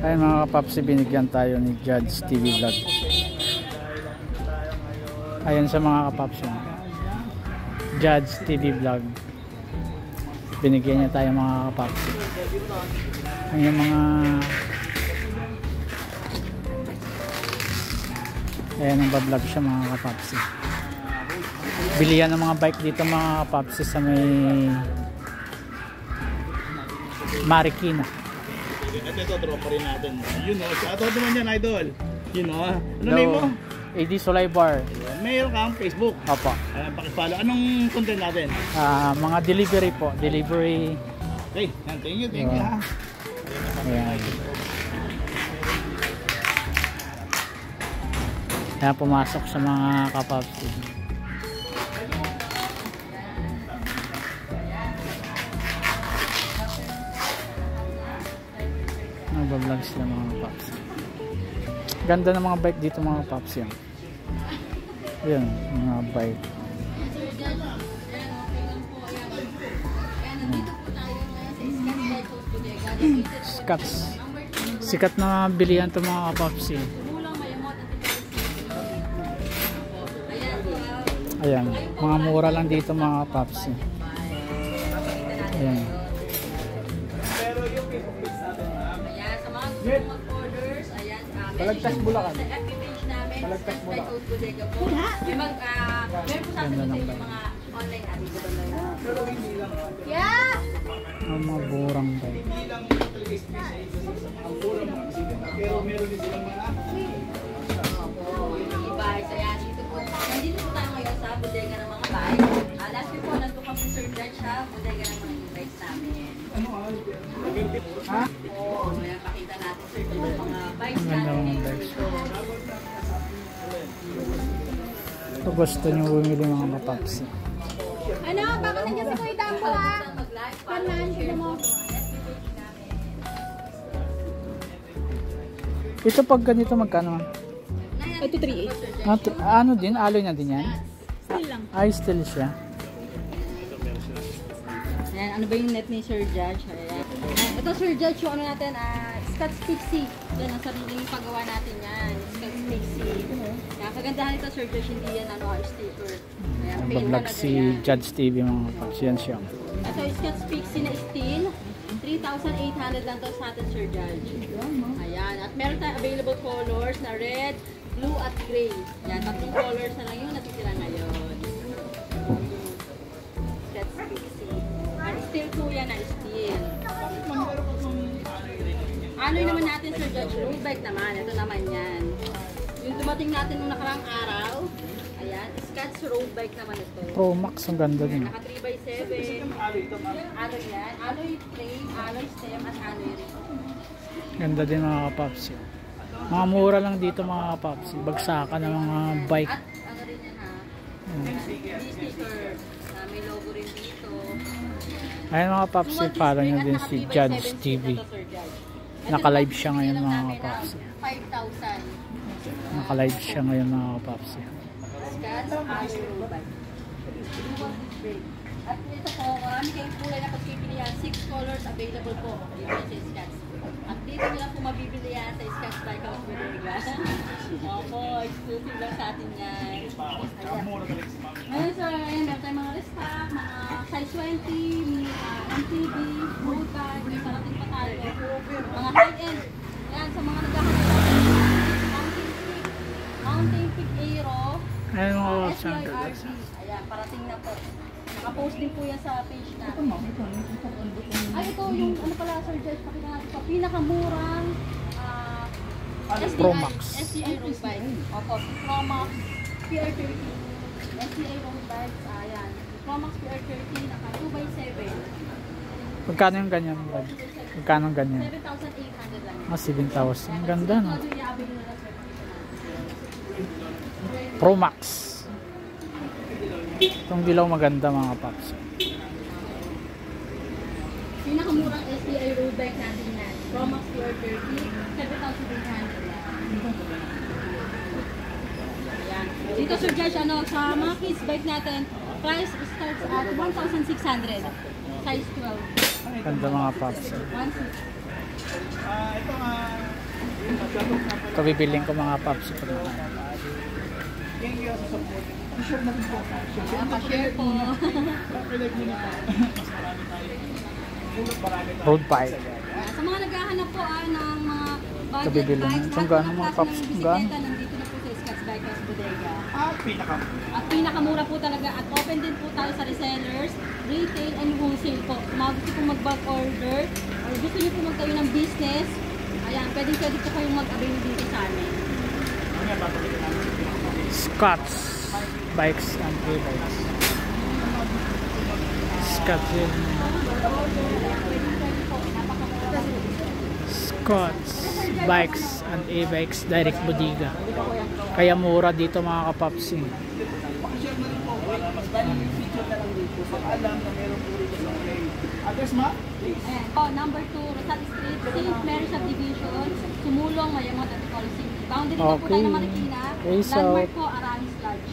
Ay mga kapapsi, binigyan tayo ni Judge TV Vlog. Ayan sa mga kapapsi, Judge TV Vlog, binigyan niya tayo mga kapapsi. Ayan mga ayan ang bablog siya mga kapapsi. Bilihan ng mga bike dito mga kapapsi sa may Marikina. Ito drop pa rin natin. Yun o, shoutout naman yan idol. Yun o, ano name mo? AD Solaybar. Mayroon kang Facebook. Opo. Pakipollow. Anong content natin? Mga delivery po. Delivery. Okay, thank you ha. Ayan. Kaya pumasok sa mga kapapsi. Nagbablog sila mga paps. Ganda ng mga bike dito mga paps yan. Yan, mga bike. Scats. Sikat na bilihan ito mga paps yan. Ayan, mga mura lang dito mga paps yan. Ayan. Mag-orders, ayan, Balagtas Bulacan. sa FB page namin, Balagtas Bulacan. Bodega po. Meron po sa atin dito yung mga online natin. Yeah! Ang mga burang bike. Pero meron din silang mga E-bikes, ayan, dito po. Nandito po tayo ngayon sa bodega ng mga bike. Last week po, nandito kami Sir Judge sa bodega ng mga e-bikes namin. Ha? Oo, kaya pakita natin Sir Judge yung mga bikes Ang ganda natin. mga bikes. Ito gusto nyo bumili mga kapapsi. Ano? Baka nandiyan si Kuya Dambo ha? Kanan, kita mo. Ito pag ganito magkano? Ito 3.8. Ano din? Alloy na din yan? Still lang. Ay, still siya. Ayan, ano ba yung net ni Sir Judge? Ayan. Ito Sir Judge, yung ano natin, Scotch Pixie. Yan, ang sariling paggawa natin yan. Scotch Pixie. Kaya kagandahan ito Sir Judge, hindi yan sticker. Ayan, Ang paint bablog talaga si yan. Judge TV mga kapapsi. Yan siya. Ito yung Scotch Pixie na steel. 3,800 lang to sa atin Sir Judge. Ayan, at meron tayong available colors na red, blue at gray. Yan, tatlong colors na lang yung natitira ngayon. Scotch Pixie. Steel po yan na steel. Ano'y naman natin Sir Judge, road bike naman. Ito naman yan. Yung dumating natin nung nakarang araw, ayan, Scotch road bike naman ito. Pro Max, ang ganda din. Naka 3x7. Alloy yan. Alloy frame, alloy stem, at alloy rim. Ganda din mga kapapsi. Mga mura lang dito mga kapapsi. Bagsakan ng mga bike. At ano rin yan ha, sticker. May logo rin dito. Ayun mga kapapsi, parang nyo din si Judge TV. Naka-live siya ngayon mga kapapsi. 5,000. Naka-live siya ngayon mga kapapsi. Scotch, alloy robot. At ito po, marami kayong kulay na pagpipilihan. 6 colors available po dito sa Scotch. At dito nila po mabibili yan sa Scotch Bike House Bodega. Opo, exclusive lang sa atin yan. Ngayon sir, ayan, meron tayong mga restock, mga size 20, MTB, road bike, may parating pa tayo. Mga high-end. Ayan, sa mga nagkakaroon Mountain Peak Aero, Ayun mga SCIRB. Ayan, parating na po. Nakapost din po yan sa page natin. Ay, ito yung ano pala Sir Judge, pakita natin ito. Pinakamurang Pro Max. SCI road bike. Opo, Pro Max PR30. SCI road bikes, ayan. Pro Max PR30, naka 2x7. Magkano yung ganyan? Magkano yung ganyan? 7,800 lang. 7,000. Ang ganda no? Ito yung i-avail nila sir. Pro Max. Itong dilaw maganda mga paps. Pinakamurang SCI road bike natin na Pro Max PR30, 7,800 lang. Ayan. Dito Sir Judge, ano, sa mga kids bike natin, price starts at 1,600. Size 12. Ganda mga paps. Ito nga. Ito bibiling ko mga paps. Thank you sa support. T-shirt na rin po. Pa-share po. Papilag mo na po. Mas marami tayo. Pulot marami tayo. Road bike. Sa mga naghahanap po ng mga budget Kabibili bikes, mo. Kung gaano mga paps, kung gaano. nandito na po sa Scotts Bike House Bodega. Pinaka. At pinakamura po talaga at open din po tayo sa resellers, retail and wholesale po. Kung mga gusto po mag-bulk order or gusto niyo po magtayo ng business, ayan, pwede po kayong mag-avail dito sa amin. Scott's Bikes and E-Bikes. Scott's yun. Scott's Bikes and E-Bikes Direct Bodega. Kaya mura dito mga kapaps. Pakishare na rin po. Mas maraming feature na lang dito. So alam na meron po rin sa play. Address ma? Ayan. Number 2, Rosal Street, St. Mary Subdivision, Sumulong, Mayamot at City. Boundary na po tayo ng Marikina. Okay, so Landmark po, Aramis Lodge.